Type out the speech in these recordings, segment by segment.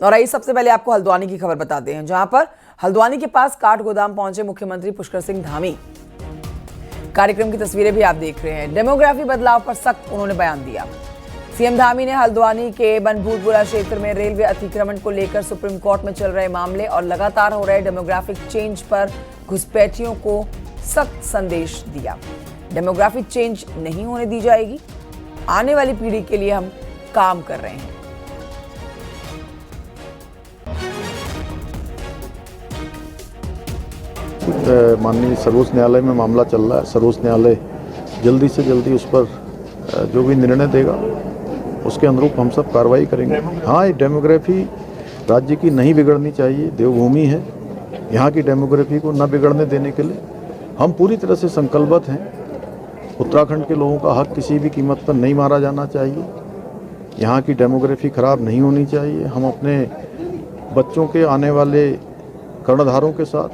और आइए सबसे पहले आपको हल्द्वानी की खबर बताते हैं, जहां पर हल्द्वानी के पास काठ गोदाम पहुंचे मुख्यमंत्री पुष्कर सिंह धामी। कार्यक्रम की तस्वीरें भी आप देख रहे हैं। डेमोग्राफी बदलाव पर सख्त उन्होंने बयान दिया। सीएम धामी ने हल्द्वानी के बनभूतपुरा क्षेत्र में रेलवे अतिक्रमण को लेकर सुप्रीम कोर्ट में चल रहे मामले और लगातार हो रहे डेमोग्राफिक चेंज पर घुसपैठियों को सख्त संदेश दिया। डेमोग्राफिक चेंज नहीं होने दी जाएगी, आने वाली पीढ़ी के लिए हम काम कर रहे हैं। माननीय सर्वोच्च न्यायालय में मामला चल रहा है। सर्वोच्च न्यायालय जल्दी से जल्दी उस पर जो भी निर्णय देगा उसके अनुरूप हम सब कार्रवाई करेंगे। हाँ, ये डेमोग्राफी राज्य की नहीं बिगड़नी चाहिए। देवभूमि है, यहाँ की डेमोग्राफी को न बिगड़ने देने के लिए हम पूरी तरह से संकल्पबद्ध हैं। उत्तराखंड के लोगों का हक किसी भी कीमत पर नहीं मारा जाना चाहिए। यहाँ की डेमोग्राफी खराब नहीं होनी चाहिए। हम अपने बच्चों के आने वाले कर्णधारों के साथ,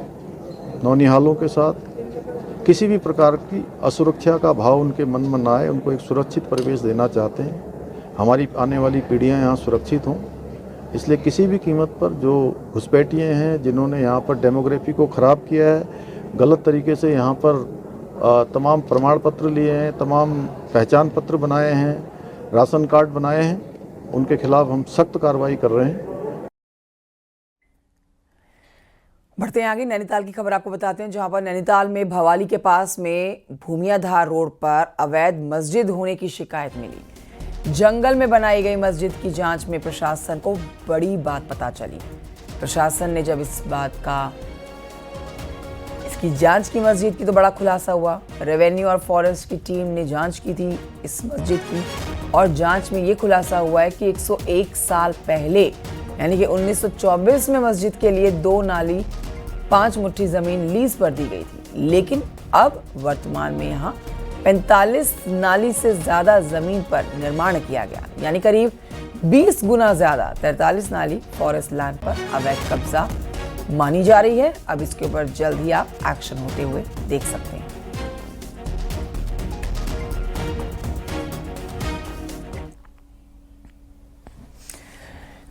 नौनिहालों के साथ किसी भी प्रकार की असुरक्षा का भाव उनके मन में ना आए, उनको एक सुरक्षित परिवेश देना चाहते हैं। हमारी आने वाली पीढ़ियां यहाँ सुरक्षित हों, इसलिए किसी भी कीमत पर जो घुसपैठिए हैं, जिन्होंने यहाँ पर डेमोग्राफी को ख़राब किया है, गलत तरीके से यहाँ पर तमाम प्रमाण पत्र लिए हैं, तमाम पहचान पत्र बनाए हैं, राशन कार्ड बनाए हैं, उनके खिलाफ हम सख्त कार्रवाई कर रहे हैं। बढ़ते हैं आगे। नैनीताल की खबर आपको बताते हैं, जहां पर नैनीताल में भवाली के पास में भूमियाधार रोड पर अवैध मस्जिद होने की शिकायत मिली। जंगल में बनाई गई मस्जिद की जांच में प्रशासन को बड़ी बात पता चली। प्रशासन ने जब इसकी जांच की मस्जिद की तो बड़ा खुलासा हुआ। रेवेन्यू और फॉरेस्ट की टीम ने जांच की थी इस मस्जिद की, और जांच में ये खुलासा हुआ है कि 101 साल पहले यानी कि 1924 में मस्जिद के लिए 2 नाली 5 मुट्ठी जमीन लीज पर दी गई थी, लेकिन अब वर्तमान में यहाँ 45 नाली से ज्यादा जमीन पर निर्माण किया गया, यानी करीब 20 गुना ज्यादा 43 नाली फॉरेस्ट लैंड पर अवैध कब्जा मानी जा रही है। अब इसके ऊपर जल्द ही आप एक्शन होते हुए देख सकते हैं।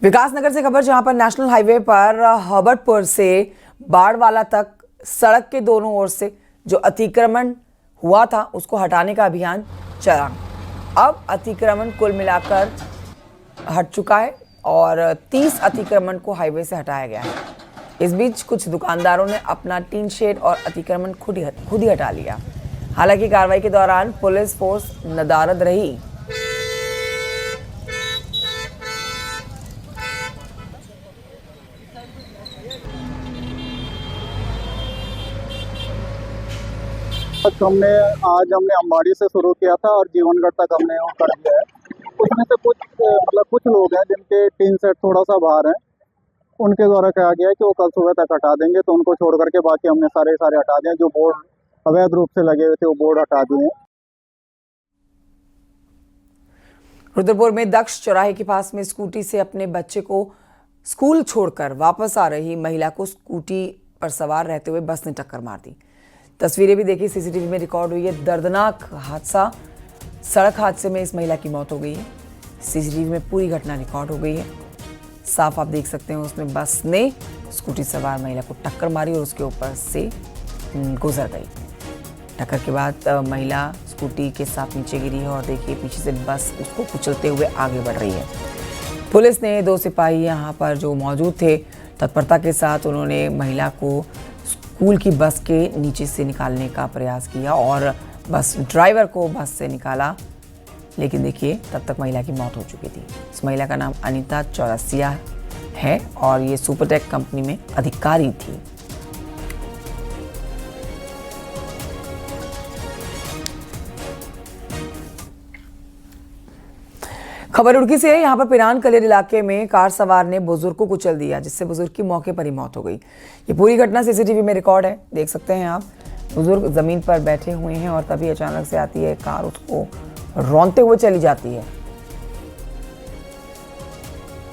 विकासनगर से खबर, जहां पर नेशनल हाईवे पर हर्बर्टपुर से बाड़वाला तक सड़क के दोनों ओर से जो अतिक्रमण हुआ था उसको हटाने का अभियान चला। अब अतिक्रमण कुल मिलाकर हट चुका है और 30 अतिक्रमण को हाईवे से हटाया गया है। इस बीच कुछ दुकानदारों ने अपना टीन शेड और अतिक्रमण खुद ही हटा लिया। हालांकि कार्रवाई के दौरान पुलिस फोर्स नदारद रही। हमने अंबाड़ी से शुरू किया था और जीवनगढ़ तक हमने वो कर दिया है। उसमें से कुछ लोग हैं जिनके टीन सेट थोड़ा सा बाहर है, उनके द्वारा कहा गया है कि वो कल सुबह तक हटा देंगे, तो उनको छोड़ करके बाकी हमने सारे हटा दिए। जो बोर्ड अवैध रूप से लगे हुए थे वो बोर्ड हटा दिए। रुद्रपुर में दक्ष चौराहे के पास में स्कूटी से अपने बच्चे को स्कूल छोड़कर वापस आ रही महिला को स्कूटी पर सवार रहते हुए बस ने टक्कर मार दी। तस्वीरें भी देखी, सीसीटीवी में रिकॉर्ड हुई है दर्दनाक हादसा। सड़क हादसे में इस महिला की मौत हो गई है। सीसीटीवी में पूरी घटना रिकॉर्ड हो गई है। साफ आप देख सकते हैं उसमें बस ने स्कूटी सवार महिला को टक्कर मारी और उसके ऊपर से गुजर गई। टक्कर के बाद महिला स्कूटी के साथ नीचे गिरी है और देखिए पीछे से बस उसको कुचलते हुए आगे बढ़ रही है। पुलिस ने 2 सिपाही यहाँ पर जो मौजूद थे, तत्परता के साथ उन्होंने महिला को स्कूल की बस के नीचे से निकालने का प्रयास किया और बस ड्राइवर को बस से निकाला, लेकिन देखिए तब तक महिला की मौत हो चुकी थी। इस महिला का नाम अनीता चौरसिया है और ये सुपरटेक कंपनी में अधिकारी थी। खबर रुड़की से है। यहाँ पर पिरान कलेर इलाके में कार सवार ने बुजुर्ग को कुचल दिया, जिससे बुजुर्ग की मौके पर ही मौत हो गई। ये पूरी घटना सीसीटीवी में रिकॉर्ड है, देख सकते हैं आप। बुजुर्ग जमीन पर बैठे हुए हैं और तभी अचानक से आती है कार, उसको रौंदते हुए चली जाती है।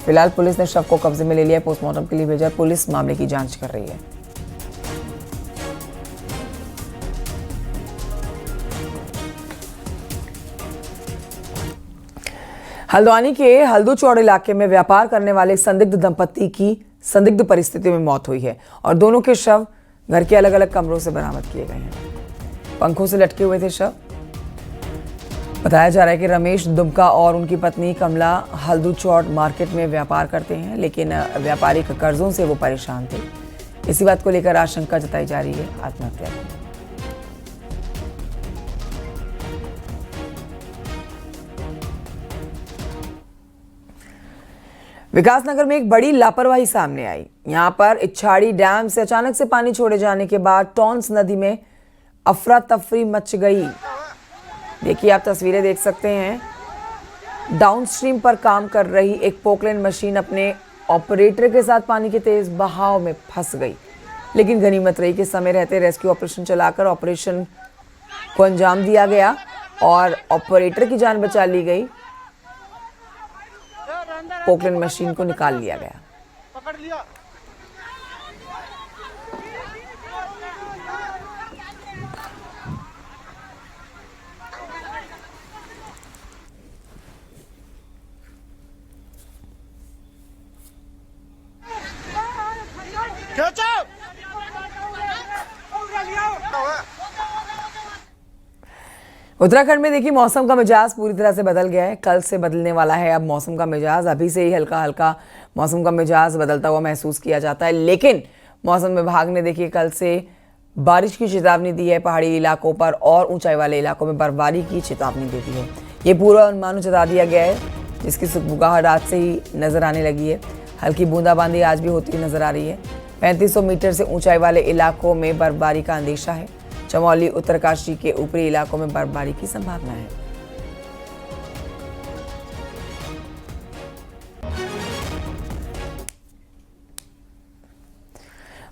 फिलहाल पुलिस ने शव को कब्जे में ले लिया है, पोस्टमार्टम के लिए भेजा। पुलिस मामले की जांच कर रही है। हल्द्वानी के हल्दूचौड़ इलाके में व्यापार करने वाले संदिग्ध दंपति की संदिग्ध परिस्थितियों में मौत हुई है और दोनों के शव घर के अलग अलग कमरों से बरामद किए गए हैं। पंखों से लटके हुए थे शव। बताया जा रहा है कि रमेश दुमका और उनकी पत्नी कमला हल्दूचौड़ मार्केट में व्यापार करते हैं, लेकिन व्यापारिक कर्जों से वो परेशान थे। इसी बात को लेकर आशंका जताई जा रही है आत्महत्या की। विकासनगर में एक बड़ी लापरवाही सामने आई। यहां पर इच्छाड़ी डैम से अचानक से पानी छोड़े जाने के बाद टॉन्स नदी में अफरा तफरी मच गई। देखिए, आप तस्वीरें देख सकते हैं। डाउनस्ट्रीम पर काम कर रही एक पोकलेन मशीन अपने ऑपरेटर के साथ पानी के तेज बहाव में फंस गई, लेकिन गनीमत रही कि समय रहते रेस्क्यू ऑपरेशन चलाकर ऑपरेशन को अंजाम दिया गया और ऑपरेटर की जान बचा ली गई। पोकलेन मशीन को निकाल लिया गया। पकड़ लिया। उत्तराखंड में देखिए, मौसम का मिजाज पूरी तरह से बदल गया है। कल से बदलने वाला है अब मौसम का मिजाज। अभी से ही हल्का हल्का मौसम का मिजाज बदलता हुआ महसूस किया जाता है, लेकिन मौसम विभाग ने देखिए कल से बारिश की चेतावनी दी है। पहाड़ी इलाकों पर और ऊंचाई वाले इलाकों में बर्फबारी की चेतावनी दे दी है। ये पूरा अनुमान जता दिया गया है, जिसकी सुबुगाहट आज से ही नजर आने लगी है। हल्की बूंदाबांदी आज भी होती नजर आ रही है। 3500 मीटर से ऊंचाई वाले इलाकों में बर्फबारी का अंदेशा है। चमोली, उत्तरकाशी के ऊपरी इलाकों में बर्फबारी की संभावना है।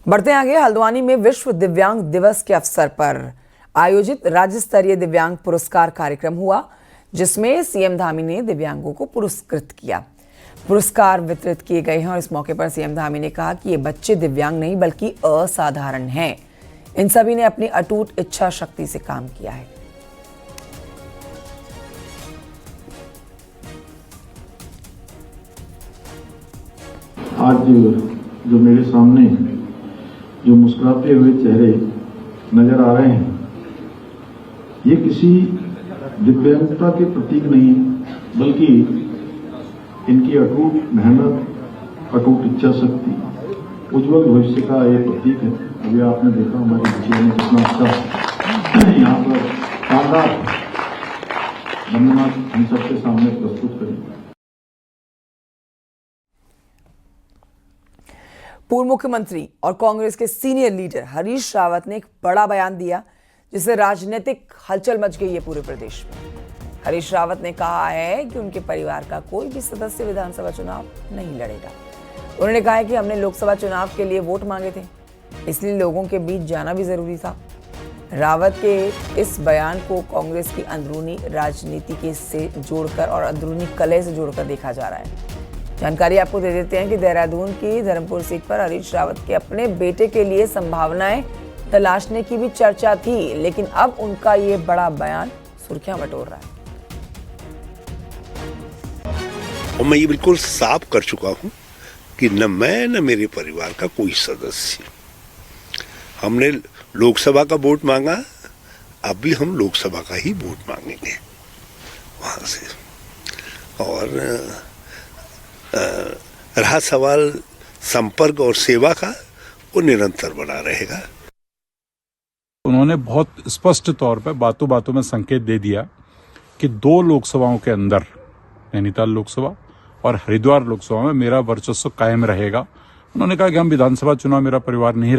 बढ़ते आगे, हल्द्वानी में विश्व दिव्यांग दिवस के अवसर पर आयोजित राज्य स्तरीय दिव्यांग पुरस्कार कार्यक्रम हुआ, जिसमें सीएम धामी ने दिव्यांगों को पुरस्कृत किया। पुरस्कार वितरित किए गए हैं और इस मौके पर सीएम धामी ने कहा कि ये बच्चे दिव्यांग नहीं बल्कि असाधारण हैं। इन सभी ने अपनी अटूट इच्छा शक्ति से काम किया है। आज जो मेरे सामने जो मुस्कुराते हुए चेहरे नजर आ रहे हैं, ये किसी दिव्यांगता के प्रतीक नहीं, बल्कि इनकी अटूट मेहनत, अटूट इच्छा शक्ति, उज्जवल भविष्य का ये प्रतीक है। अभी आपने देखा हमारी बच्चियों ने कितना अच्छा यहाँ पर शानदार नमूना हम सबके सामने प्रस्तुत करें। पूर्व मुख्यमंत्री और कांग्रेस के सीनियर लीडर हरीश रावत ने एक बड़ा बयान दिया, जिससे राजनीतिक हलचल मच गई है पूरे प्रदेश में। हरीश रावत ने कहा है कि उनके परिवार का कोई भी सदस्य विधानसभा चुनाव नहीं लड़ेगा। उन्होंने कहा है कि हमने लोकसभा चुनाव के लिए वोट मांगे थे, इसलिए लोगों के बीच जाना भी जरूरी था। रावत के इस बयान को कांग्रेस की अंदरूनी राजनीति के से जोड़कर और अंदरूनी कलह से जोड़कर देखा जा रहा है। जानकारी आपको दे देते हैं कि देहरादून की धर्मपुर सीट पर हरीश रावत के अपने बेटे के लिए संभावनाएं तलाशने की भी चर्चा थी, लेकिन अब उनका ये बड़ा बयान सुर्खियां बटोर रहा है। और मैं ये बिल्कुल साफ कर चुका हूं कि न मैं न मेरे परिवार का कोई सदस्य, हमने लोकसभा का वोट मांगा, अब भी हम लोकसभा का ही वोट मांगेंगे वहां से। और रहा सवाल संपर्क और सेवा का, वो निरंतर बना रहेगा। उन्होंने बहुत स्पष्ट तौर पर बातों बातों में संकेत दे दिया कि 2 लोकसभाओं के अंदर, नैनीताल लोकसभा और हरिद्वार लोकसभा में मेरा वर्चस्व कायम रहेगा। उन्होंने कहा कि हम विधानसभा चुनाव मेरा परिवार नहीं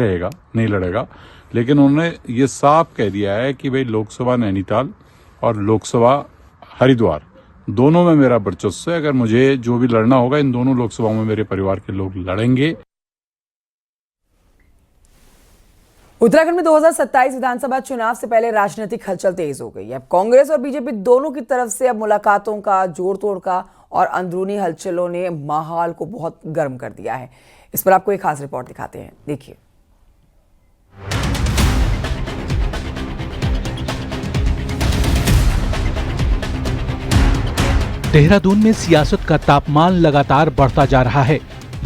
लड़ेगा, लेकिन उन्होंने ये साफ कह दिया है कि भाई लोकसभा नैनीताल और लोकसभा हरिद्वार दोनों में मेरा वर्चस्व है। अगर मुझे जो भी लड़ना होगा, इन दोनों लोकसभाओं में मेरे परिवार के लोग लड़ेंगे। उत्तराखंड में 2027 विधानसभा चुनाव से पहले राजनीतिक हलचल तेज हो गई है। अब कांग्रेस और बीजेपी दोनों की तरफ से अब मुलाकातों का, जोड़ तोड़ का और अंदरूनी हलचलों ने माहौल को बहुत गर्म कर दिया है। इस पर आपको एक खास रिपोर्ट दिखाते हैं, देखिए। देहरादून में सियासत का तापमान लगातार बढ़ता जा रहा है।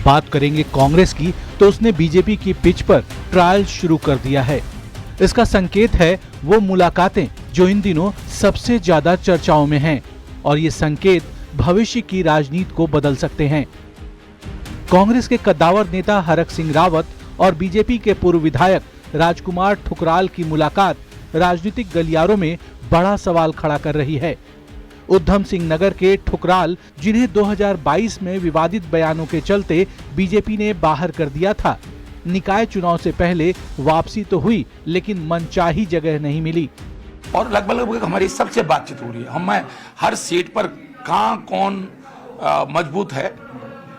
बात करेंगे कांग्रेस की तो उसने बीजेपी की पिच पर ट्रायल शुरू कर दिया है। इसका संकेत है वो मुलाकातें जो इन दिनों सबसे ज्यादा चर्चाओं में हैं और ये संकेत भविष्य की राजनीति को बदल सकते हैं। कांग्रेस के कद्दावर नेता हरक सिंह रावत और बीजेपी के पूर्व विधायक राजकुमार ठुकराल की मुलाकात राजनीतिक गलियारों में बड़ा सवाल खड़ा कर रही है। उधम सिंह नगर के ठुकराल, जिन्हें 2022 में विवादित बयानों के चलते बीजेपी ने बाहर कर दिया था, निकाय चुनाव से पहले वापसी तो हुई लेकिन मनचाही जगह नहीं मिली और लगभग हमारी सबसे बातचीत हो रही है। हम हर सीट पर कहाँ कौन मजबूत है,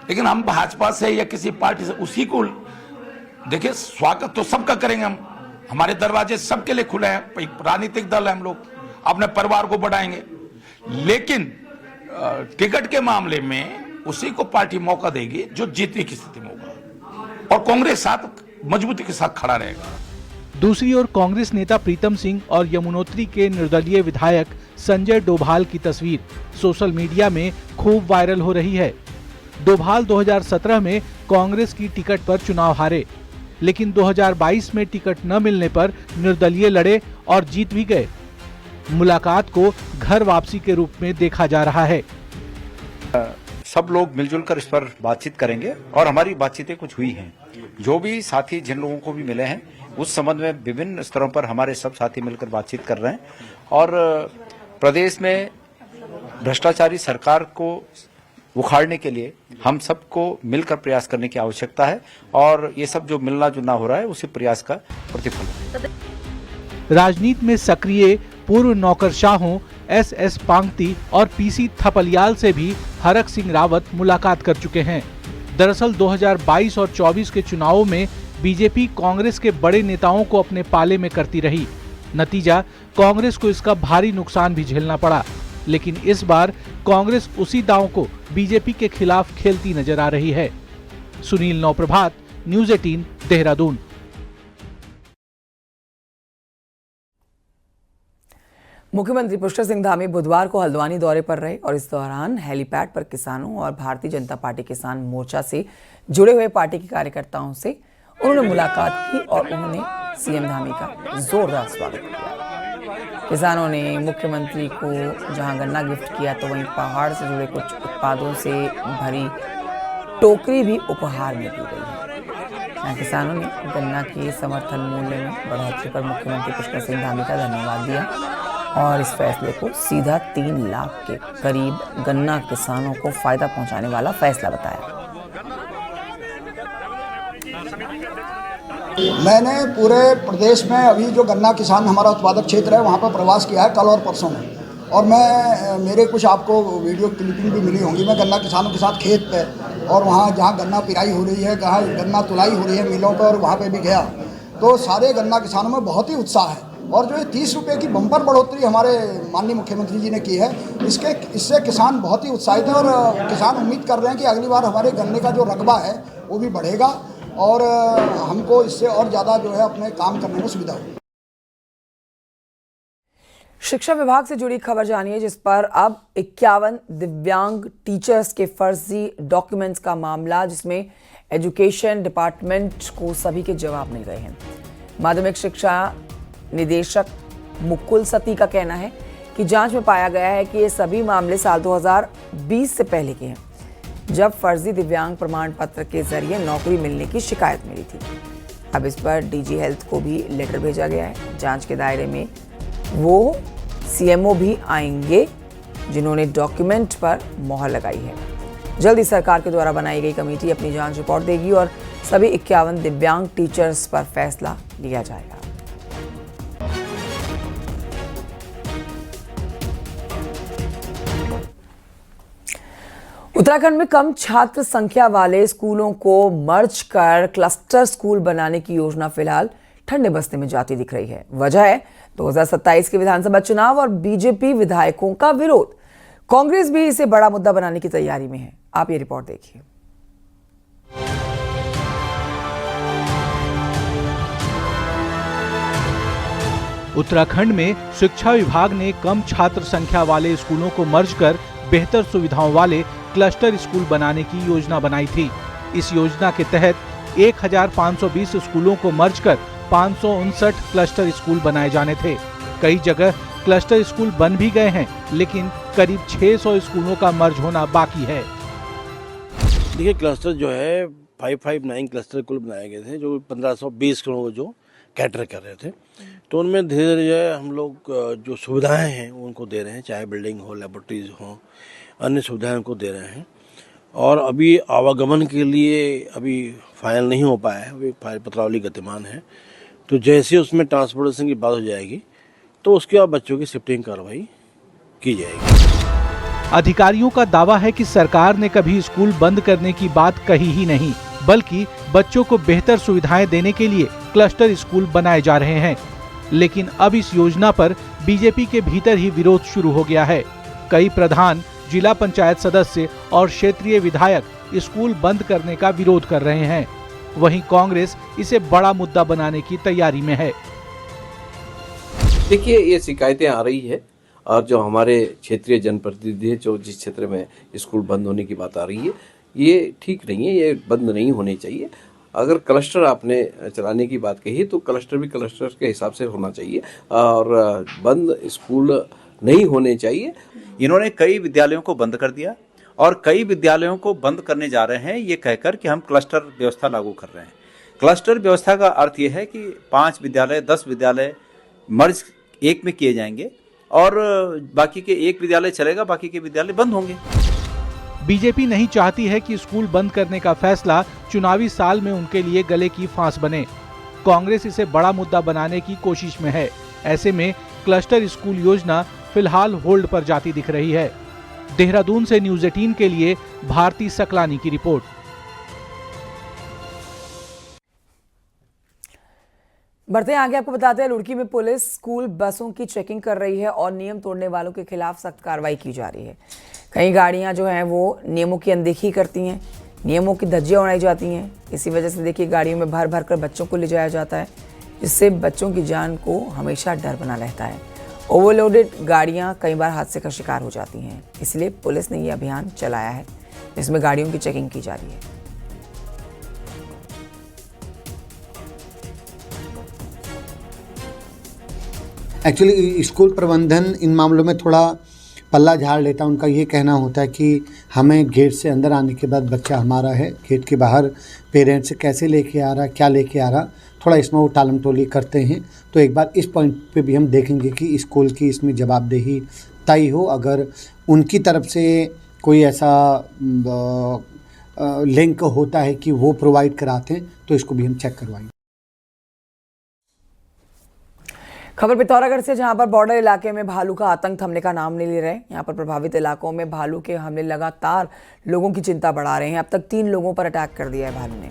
लेकिन हम भाजपा से या किसी पार्टी से उसी को देखिए, स्वागत तो सबका करेंगे हम। हमारे दरवाजे सबके लिए खुले हैं। एक राजनीतिक दल है, हम लोग अपने परिवार को बढ़ाएंगे, लेकिन टिकट के मामले में उसी को पार्टी मौका देगी जो जीतने की स्थिति में होगा और कांग्रेस साथ मजबूती के साथ खड़ा रहेगा। दूसरी ओर कांग्रेस नेता प्रीतम सिंह और यमुनोत्री के निर्दलीय विधायक संजय डोभाल की तस्वीर सोशल मीडिया में खूब वायरल हो रही है। डोभाल 2017 में कांग्रेस की टिकट पर चुनाव हारे, लेकिन 2022 में टिकट न मिलने पर निर्दलीय लड़े और जीत भी गए। मुलाकात को घर वापसी के रूप में देखा जा रहा है। सब लोग मिलजुल कर इस पर बातचीत करेंगे और हमारी बातचीतें कुछ हुई हैं। जो भी साथी जिन लोगों को भी मिले हैं उस संबंध में विभिन्न स्तरों पर हमारे सब साथी मिलकर बातचीत कर रहे हैं और प्रदेश में भ्रष्टाचारी सरकार को उखाड़ने के लिए हम सबको मिलकर प्रयास करने की आवश्यकता है और ये सब जो मिलना जुलना हो रहा है उसी प्रयास का प्रतिफल है। राजनीति में सक्रिय पूर्व नौकरशाहों एस पांगती और पीसी थपलियाल से भी हरक सिंह रावत मुलाकात कर चुके हैं। दरअसल 2022 और 24 के चुनावों में बीजेपी कांग्रेस के बड़े नेताओं को अपने पाले में करती रही। नतीजा, कांग्रेस को इसका भारी नुकसान भी झेलना पड़ा, लेकिन इस बार कांग्रेस उसी दांव को बीजेपी के खिलाफ खेलती नजर आ रही है। सुनील नौप्रभात, न्यूज़ 18, देहरादून। मुख्यमंत्री पुष्कर सिंह धामी बुधवार को हल्द्वानी दौरे पर रहे और इस दौरान हेलीपैड पर किसानों और भारतीय जनता पार्टी किसान मोर्चा से जुड़े हुए पार्टी के कार्यकर्ताओं से उन्होंने मुलाकात की और उन्होंने सीएम धामी का जोरदार स्वागत किया। किसानों ने मुख्यमंत्री को जहां गन्ना गिफ्ट किया तो वहीं पहाड़ से जुड़े कुछ उत्पादों से भरी टोकरी भी उपहार में दी गई है। किसानों ने गन्ना के समर्थन मूल्य में बढ़ोतरी पर मुख्यमंत्री पुष्कर सिंह धामी का धन्यवाद दिया और इस फैसले को सीधा 3 लाख के करीब गन्ना किसानों को फायदा पहुंचाने वाला फैसला बताया। मैंने पूरे प्रदेश में अभी जो गन्ना किसान हमारा उत्पादक क्षेत्र है वहाँ पर प्रवास किया है कल और परसों में, और मैं मेरे कुछ आपको वीडियो क्लिपिंग भी मिली होंगी। मैं गन्ना किसानों के साथ खेत पे और वहाँ जहाँ गन्ना पिराई हो रही है, जहाँ गन्ना तुलाई हो रही है मिलों पर, और वहाँ पे भी गया तो सारे गन्ना किसानों में बहुत ही उत्साह है। और जो ये 30 रुपये की बम्पर बढ़ोतरी हमारे माननीय मुख्यमंत्री जी ने की है, इससे किसान बहुत ही उत्साहित है और किसान उम्मीद कर रहे हैं कि अगली बार हमारे गन्ने का जो रकबा है वो भी बढ़ेगा और हमको इससे और ज़्यादा जो है अपने काम करने में सुविधा होगी। शिक्षा विभाग से जुड़ी खबर जानिए, जिस पर अब 51 दिव्यांग टीचर्स के फर्जी डॉक्यूमेंट्स का मामला, जिसमें एजुकेशन डिपार्टमेंट को सभी के जवाब मिल गए हैं। माध्यमिक शिक्षा निदेशक मुकुल सती का कहना है कि जांच में पाया गया है कि ये सभी मामले साल 2020 से पहले के हैं, जब फर्जी दिव्यांग प्रमाण पत्र के जरिए नौकरी मिलने की शिकायत मिली थी। अब इस पर डीजी हेल्थ को भी लेटर भेजा गया है। जांच के दायरे में वो सीएमओ भी आएंगे जिन्होंने डॉक्यूमेंट पर मोहर लगाई है। जल्द ही सरकार के द्वारा बनाई गई कमेटी अपनी जांच रिपोर्ट देगी और सभी 51 दिव्यांग टीचर्स पर फैसला लिया जाएगा। उत्तराखंड में कम छात्र संख्या वाले स्कूलों को मर्ज कर क्लस्टर स्कूल बनाने की योजना फिलहाल ठंडे बस्ते में जाती दिख रही है। वजह है 2027 के विधानसभा चुनाव और बीजेपी विधायकों का विरोध। कांग्रेस भी इसे बड़ा मुद्दा बनाने की तैयारी में है। आप ये रिपोर्ट देखिए। उत्तराखंड में शिक्षा विभाग ने कम छात्र संख्या वाले स्कूलों को मर्ज कर बेहतर सुविधाओं वाले क्लस्टर स्कूल बनाने की योजना बनाई थी। इस योजना के तहत 1520 स्कूलों को मर्ज कर 559 क्लस्टर स्कूल बनाए जाने थे। कई जगह क्लस्टर स्कूल बन भी गए हैं, लेकिन करीब 600 स्कूलों का मर्ज होना बाकी है। देखिए, क्लस्टर जो है 559 क्लस्टर कुल बनाए गए थे, जो 1520 करोड़ को जो कैटर कर रहे थे। तो उनमें धीरे धीरे जो है हम लोग जो सुविधाएं हैं उनको दे रहे हैं, चाहे बिल्डिंग हो, लेबोरेटरीज हो, अन्य सुविधाएं उनको दे रहे हैं। और अभी आवागमन के लिए अभी फाइनल नहीं हो पाया है, अभी फाइल पत्रावली गतिमान है। तो जैसे उसमें ट्रांसपोर्टेशन की बात हो जाएगी तो उसके बाद बच्चों की शिफ्टिंग कार्रवाई की जाएगी। अधिकारियों का दावा है कि सरकार ने कभी स्कूल बंद करने की बात कही ही नहीं, बल्कि बच्चों को बेहतर सुविधाएं देने के लिए क्लस्टर स्कूल बनाए जा रहे हैं। लेकिन अब इस योजना पर बीजेपी के भीतर ही विरोध शुरू हो गया है। कई प्रधान, जिला पंचायत सदस्य और क्षेत्रीय विधायक स्कूल बंद करने का विरोध कर रहे हैं। वहीं कांग्रेस इसे बड़ा मुद्दा बनाने की तैयारी में है। देखिए, ये शिकायतें आ रही है और जो हमारे क्षेत्रीय जनप्रतिनिधि है, जो जिस क्षेत्र में स्कूल बंद होने की बात आ रही है, ये ठीक नहीं है, ये बंद नहीं होने चाहिए। अगर क्लस्टर आपने चलाने की बात कही तो क्लस्टर भी क्लस्टर के हिसाब से होना चाहिए और बंद स्कूल नहीं होने चाहिए। इन्होंने कई विद्यालयों को बंद कर दिया और कई विद्यालयों को बंद करने जा रहे हैं ये कहकर कि हम क्लस्टर व्यवस्था लागू कर रहे हैं। क्लस्टर व्यवस्था का अर्थ ये है कि 5 विद्यालय 10 विद्यालय मर्ज एक में किए जाएंगे और बाकी के एक विद्यालय चलेगा, बाकी के विद्यालय बंद होंगे। बीजेपी नहीं चाहती है कि स्कूल बंद करने का फैसला चुनावी साल में उनके लिए गले की फांस बने। कांग्रेस इसे बड़ा मुद्दा बनाने की कोशिश में है। ऐसे में क्लस्टर स्कूल योजना फिलहाल होल्ड पर जाती दिख रही है। देहरादून से न्यूज़ 18 के लिए भारती सकलानी की रिपोर्ट। बढ़ते हैं आगे, आपको बताते हैं रुड़की में पुलिस स्कूल बसों की चेकिंग कर रही है और नियम तोड़ने वालों के खिलाफ सख्त कार्रवाई की जा रही है। कई गाड़ियां जो हैं वो नियमों की अनदेखी करती हैं, नियमों की धज्जियां उड़ाई जाती हैं। इसी वजह से देखिए गाड़ियों में भर भर कर बच्चों को ले जाया जाता है, जिससे बच्चों की जान को हमेशा डर बना रहता है। ओवरलोडेड गाड़ियां कई बार हादसे का शिकार हो जाती हैं, इसलिए पुलिस ने ये अभियान चलाया है जिसमें गाड़ियों की चेकिंग की जा रही है। एक्चुअली स्कूल प्रबंधन इन मामलों में थोड़ा पल्ला झाड़ लेता है। उनका ये कहना होता है कि हमें गेट से अंदर आने के बाद बच्चा हमारा है, गेट के बाहर पेरेंट्स कैसे लेके आ रहा, क्या लेके आ रहा, थोड़ा इसमें वो टालम टोली करते हैं। तो एक बार इस पॉइंट पे भी हम देखेंगे कि स्कूल की इसमें जवाबदेही तय हो। अगर उनकी तरफ से कोई ऐसा लिंक होता है कि वो प्रोवाइड कराते हैं तो इसको भी हम चेक करवाएंगे। खबर पिथौरागढ़ से, जहां पर बॉर्डर इलाके में भालू का आतंक थमने का नाम नहीं ले रहे। यहां पर प्रभावित इलाकों में भालू के हमले लगातार लोगों की चिंता बढ़ा रहे हैं। अब तक 3 लोगों पर अटैक कर दिया है भालू ने।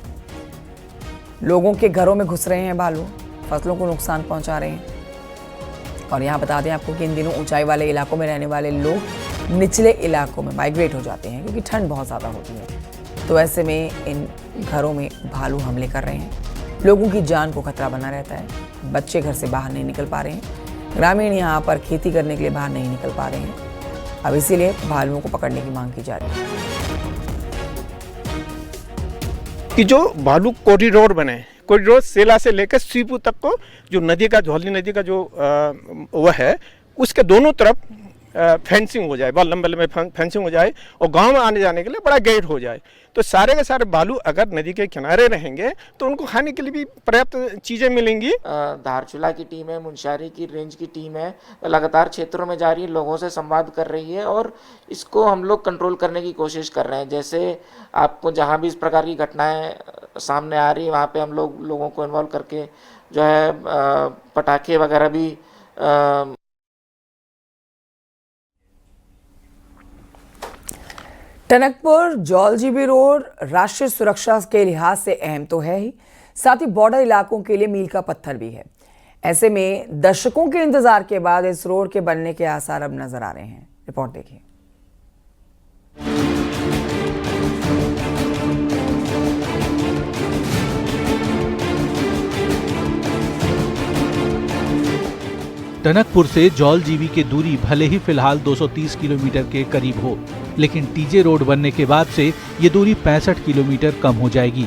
लोगों के घरों में घुस रहे हैं भालू, फसलों को नुकसान पहुंचा रहे हैं। और यहाँ बता दें आपको कि इन दिनों ऊंचाई वाले इलाकों में रहने वाले लोग निचले इलाकों में माइग्रेट हो जाते हैं क्योंकि ठंड बहुत ज़्यादा होती है। तो ऐसे में इन घरों में भालू हमले कर रहे हैं, लोगों की जान को खतरा बना रहता है। बच्चे घर से बाहर नहीं निकल पा रहे हैं, ग्रामीण यहाँ पर खेती करने के लिए बाहर नहीं निकल पा रहे हैं। अब इसीलिए भालुओं को पकड़ने की मांग की जा रही है कि जो भालू कॉरिडोर बने, कॉरिडोर सेला से लेकर सीपू तक को, जो नदी का, धौली नदी का जो वह है, उसके दोनों तरफ फेंसिंग हो जाए, बहुत लंबे लंबे फेंसिंग हो जाए और गांव में आने जाने के लिए बड़ा गेट हो जाए। तो सारे के सारे भालू अगर नदी के किनारे रहेंगे तो उनको खाने के लिए भी पर्याप्त चीज़ें मिलेंगी। धारचूला की टीम है, मुनस्यारी की रेंज की टीम है, लगातार क्षेत्रों में जा रही है, लोगों से संवाद कर रही है और इसको हम लोग कंट्रोल करने की कोशिश कर रहे हैं। जैसे आपको जहाँ भी इस प्रकार की घटनाएँ सामने आ रही है वहाँ पर हम लोगों को इन्वॉल्व करके जो है पटाखे वगैरह भी टनकपुर जौलजीबी रोड राष्ट्रीय सुरक्षा के लिहाज से अहम तो है ही, साथ ही बॉर्डर इलाकों के लिए मील का पत्थर भी है। ऐसे में दशकों के इंतजार के बाद इस रोड के बनने के आसार अब नजर आ रहे हैं। रिपोर्ट देखिए। टनकपुर से जौलजीबी की दूरी भले ही फिलहाल 230 किलोमीटर के करीब हो, लेकिन टीजे रोड बनने के बाद से ये दूरी 65 किलोमीटर कम हो जाएगी।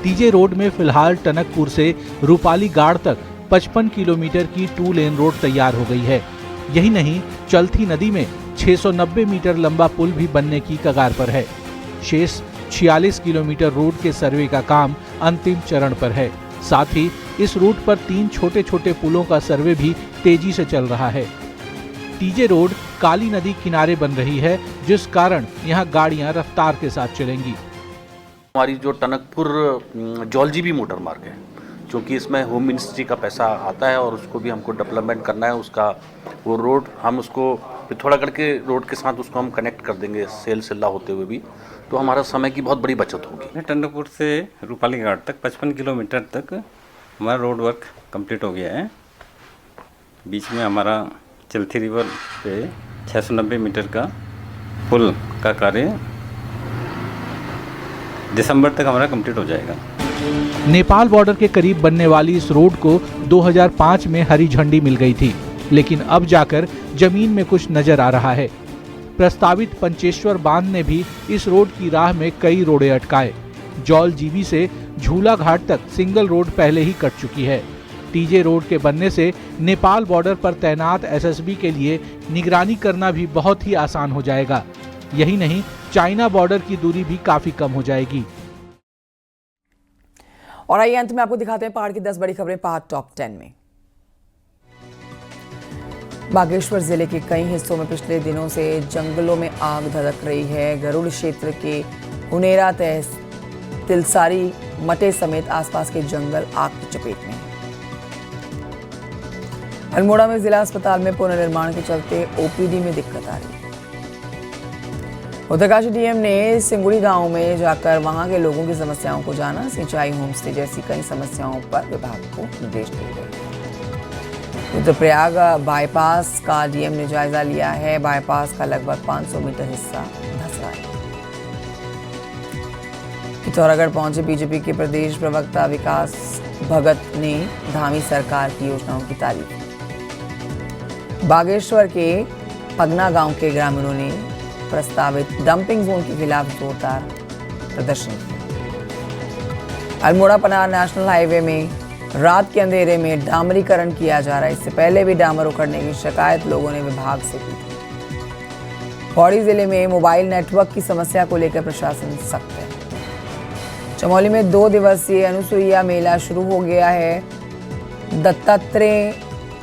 टीजे रोड में फिलहाल टनकपुर से रूपाली गाड़ तक 55 किलोमीटर की 2 लेन रोड तैयार हो गई है। यही नहीं, चलथी नदी में 690 मीटर लंबा पुल भी बनने की कगार पर है। शेष 46 किलोमीटर रोड के सर्वे का काम अंतिम चरण पर है। साथ ही इस रूट पर 3 छोटे छोटे पुलों का सर्वे भी तेजी से चल रहा है। टीजे रोड काली नदी किनारे बन रही है, जिस कारण यहाँ गाड़ियाँ रफ्तार के साथ चलेंगी। हमारी जो टनकपुर जौलजीबी मोटर मार्ग है, क्योंकि इसमें होम मिनिस्ट्री का पैसा आता है और उसको भी हमको डेवलपमेंट करना है। उसका वो रोड हम उसको थोड़ा करके रोड के साथ उसको हम कनेक्ट कर देंगे, सेल सिल्ला होते हुए भी, तो हमारा समय की बहुत बड़ी बचत होगी। टनकपुर से रूपाली घाट तक 55 किलोमीटर तक हमारा रोड वर्क कंप्लीट हो गया है। बीच में हमारा चलथी रिवर पे 690 मीटर का पुल का कार्य दिसंबर तक हमारा कंप्लीट हो जाएगा। नेपाल बॉर्डर के करीब बनने वाली इस रोड को 2005 में हरी झंडी मिल गई थी, लेकिन अब जाकर जमीन में कुछ नजर आ रहा है। प्रस्तावित पंचेश्वर बांध ने भी इस रोड की राह में कई रोड़े अटकाए। जौलजीबी से झूला घाट तक सिंगल रोड पहले ही कट चुकी है। टीजे रोड के बनने से नेपाल बॉर्डर पर तैनात एसएसबी के लिए निगरानी करना भी बहुत ही आसान हो जाएगा। यही नहीं, चाइना बॉर्डर की दूरी भी काफी कम हो जाएगी। और आइए अंत में आपको दिखाते हैं पहाड़ की 10 बड़ी खबरें पहाड़ टॉप 10 में। बागेश्वर जिले के कई हिस्सों में पिछले दिनों से जंगलों में आग धधक रही है। गरुड़ क्षेत्र के हुनेरा तिलसारी मटे समेत आसपास के जंगल आग की चपेट में हैं। अल्मोड़ा में जिला अस्पताल में पुनर्निर्माण के चलते ओपीडी में दिक्कत आ रही है। उत्तरकाशी डीएम ने सिंगुड़ी गांव में जाकर वहां के लोगों की समस्याओं को जाना। सिंचाई, होमस्टे जैसी कई समस्याओं पर विभाग को निर्देश दिए गए। रुद्रप्रयाग बाईपास का डीएम ने जायजा लिया है। बाईपास का लगभग 500 मीटर हिस्सा धंस रहा है। पिथौरागढ़ पहुंचे बीजेपी के प्रदेश प्रवक्ता विकास भगत ने धामी सरकार की योजनाओं की तारीफ की। बागेश्वर के पगना गांव के ग्रामीणों ने प्रस्तावित डंपिंग जोन के खिलाफ जोरदार प्रदर्शन किया। अल्मोड़ा पनार नेशनल हाईवे में रात के अंधेरे में डामरीकरण किया जा रहा है। इससे पहले भी डामर उखड़ने की शिकायत लोगों ने विभाग से की थी। पौड़ी जिले में मोबाइल नेटवर्क की समस्या को लेकर प्रशासन सख्त है। चमोली में 2 दिवसीय अनुसुईया मेला शुरू हो गया है। दत्तात्रेय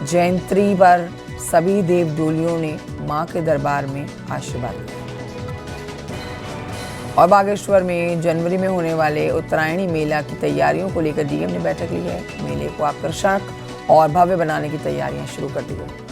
जयंती पर सभी देव डोलियों ने मां के दरबार में आशीर्वाद लिया। और बागेश्वर में जनवरी में होने वाले उत्तरायणी मेला की तैयारियों को लेकर डीएम ने बैठक ली है। मेले को आकर्षक और भव्य बनाने की तैयारियां शुरू कर दी गई।